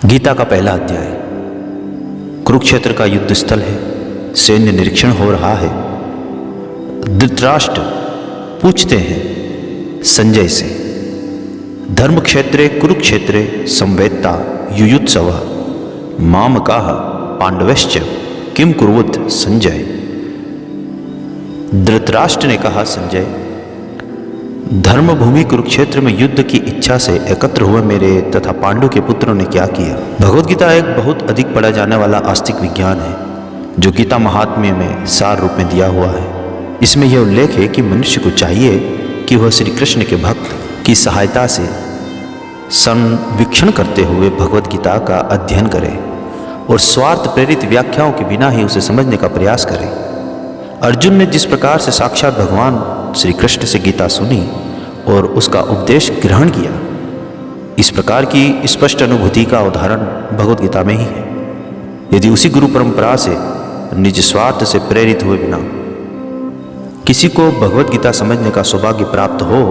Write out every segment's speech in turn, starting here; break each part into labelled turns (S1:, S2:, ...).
S1: गीता का पहला अध्याय। कुरुक्षेत्र का युद्ध स्थल है, सैन्य निरीक्षण हो रहा है। धृतराष्ट्र पूछते हैं संजय से, धर्म क्षेत्रे कुरुक्षेत्रे संवेत्ता युयुत्सव मामकाः पांडवश्च किम कुर्वत संजय। धृतराष्ट्र ने कहा, संजय, धर्मभूमि कुरुक्षेत्र में युद्ध की इच्छा से एकत्र हुए मेरे तथा पांडु के पुत्रों ने क्या किया। भगवत गीता एक बहुत अधिक पढ़ा जाने वाला आस्तिक विज्ञान है जो गीता महात्म्य में सार रूप में दिया हुआ है। इसमें यह उल्लेख है कि मनुष्य को चाहिए कि वह श्री कृष्ण के भक्त की सहायता से संवीक्षण करते हुए भगवत गीता का अध्ययन करे और स्वार्थ प्रेरित व्याख्याओं के बिना ही उसे समझने का प्रयास करे। अर्जुन ने जिस प्रकार से साक्षात भगवान श्री कृष्ण से गीता सुनी और उसका उपदेश ग्रहण किया, इस प्रकार की स्पष्ट अनुभूति का उदाहरण भगवत गीता में ही है। यदि उसी गुरु परंपरा से निज स्वार्थ से प्रेरित हुए बिना किसी को भगवत गीता समझने का सौभाग्य प्राप्त हो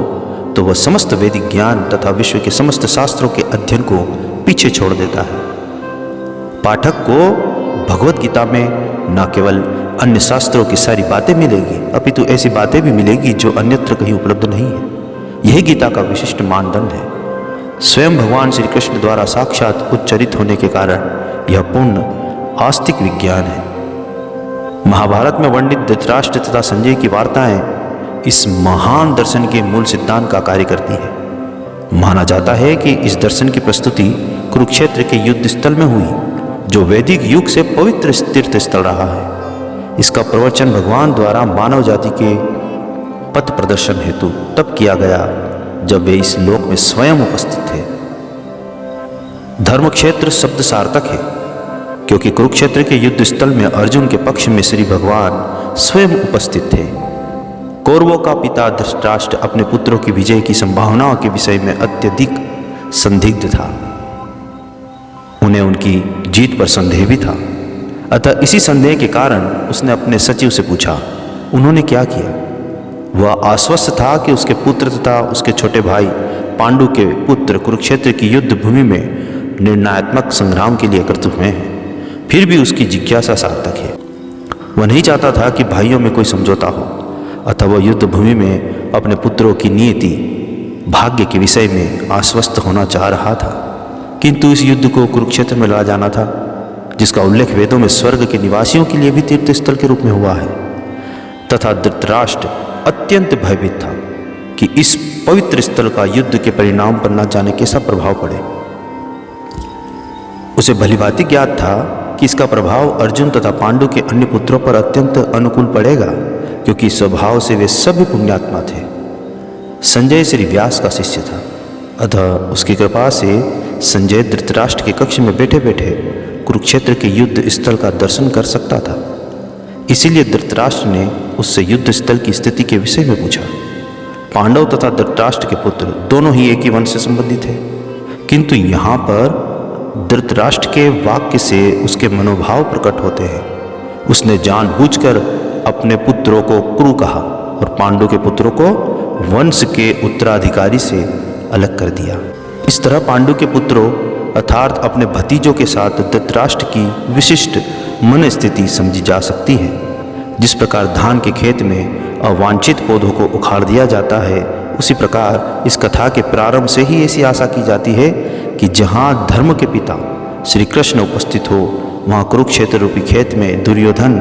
S1: तो वह समस्त वैदिक ज्ञान तथा विश्व के समस्त शास्त्रों के अध्ययन को पीछे छोड़ देता है। पाठक को भगवत गीता में न केवल अन्य शास्त्रों की सारी बातें मिलेगी, अपितु ऐसी बातें भी मिलेगी जो अन्यत्र कहीं उपलब्ध नहीं है। यही गीता का विशिष्ट मानदंड है। स्वयं भगवान श्री कृष्ण द्वारा साक्षात उच्चरित होने के कारण यह पूर्ण आस्तिक विज्ञान है। महाभारत में वर्णित धृतराष्ट्र तथा संजय की वार्ताएं इस महान दर्शन के मूल सिद्धांत का कार्य करती है। माना जाता है कि इस दर्शन की प्रस्तुति कुरुक्षेत्र के युद्ध स्थल में हुई, जो वैदिक युग से पवित्र तीर्थ स्थल रहा है। इसका प्रवचन भगवान द्वारा मानव जाति के पथ प्रदर्शन हेतु तब किया गया जब वे इस लोक में स्वयं उपस्थित थे। धर्मक्षेत्र शब्द सार्थक है क्योंकि कुरुक्षेत्र के युद्ध स्थल में अर्जुन के पक्ष में श्री भगवान स्वयं उपस्थित थे। कौरवों का पिता धृतराष्ट्र अपने पुत्रों की विजय की संभावनाओं के विषय में अत्यधिक संदिग्ध था। उन्हें उनकी जीत पर संदेह भी था। अतः इसी संदेह के कारण उसने अपने सचिव से पूछा, उन्होंने क्या किया। वह आश्वस्त था कि उसके पुत्र तथा उसके छोटे भाई पांडु के पुत्र कुरुक्षेत्र की युद्ध भूमि में निर्णयात्मक संग्राम के लिए एकत्र हुए हैं। फिर भी उसकी जिज्ञासा सार्थक है। वह नहीं चाहता था कि भाइयों में कोई समझौता हो, अतः वह युद्ध भूमि में अपने पुत्रों की नियति भाग्य के विषय में आश्वस्त होना चाह रहा था। किंतु इस युद्ध को कुरुक्षेत्र में लड़ा जाना था, जिसका उल्लेख वेदों में स्वर्ग के निवासियों के लिए भी तीर्थ स्थल के रूप में हुआ है। तथा धृतराष्ट्र अत्यंत भयभीत था कि इस पवित्र स्थल का युद्ध के परिणाम पर न जाने कैसा प्रभाव पड़े। उसे भलीभांति ज्ञात था कि इसका प्रभाव अर्जुन तथा पांडु के अन्य पुत्रों पर अत्यंत अनुकूल पड़ेगा, क्योंकि स्वभाव से वे सभी पुण्यात्मा थे। संजय श्री व्यास का शिष्य था, अतः उसकी कृपा से संजय धृतराष्ट्र के कक्ष में बैठे बैठे कुरुक्षेत्र के युद्ध स्थल का दर्शन कर सकता था। इसीलिए धृतराष्ट्र ने उससे युद्ध स्थल की स्थिति के विषय में पूछा। पांडव तथा धृतराष्ट्र के पुत्र दोनों ही एक ही वंश से संबंधित थे, किंतु यहाँ पर धृतराष्ट्र के वाक्य से उसके मनोभाव प्रकट होते हैं। उसने जानबूझकर अपने पुत्रों को कुरु कहा और पांडु के पुत्रों को वंश के उत्तराधिकारी से अलग कर दिया। इस तरह पांडु के पुत्रों अर्थात अपने भतीजों के साथ धृतराष्ट्र की विशिष्ट मन स्थिति समझी जा सकती है। जिस प्रकार धान के खेत में अवांछित पौधों को उखाड़ दिया जाता है, उसी प्रकार इस कथा के प्रारंभ से ही ऐसी आशा की जाती है कि जहाँ धर्म के पिता श्री कृष्ण उपस्थित हो, वहाँ कुरुक्षेत्र रूपी खेत में दुर्योधन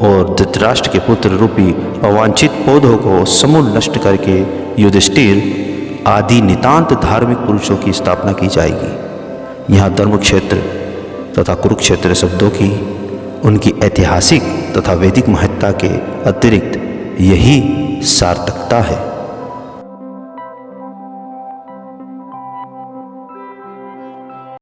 S1: और धृतराष्ट्र के पुत्र रूपी अवांछित पौधों को समूल नष्ट करके युधिष्ठिर आदि नितांत धार्मिक पुरुषों की स्थापना की जाएगी। यहाँ धर्मक्षेत्र तथा कुरुक्षेत्र शब्दों की उनकी ऐतिहासिक तथा वैदिक महत्ता के अतिरिक्त यही सार्थकता है।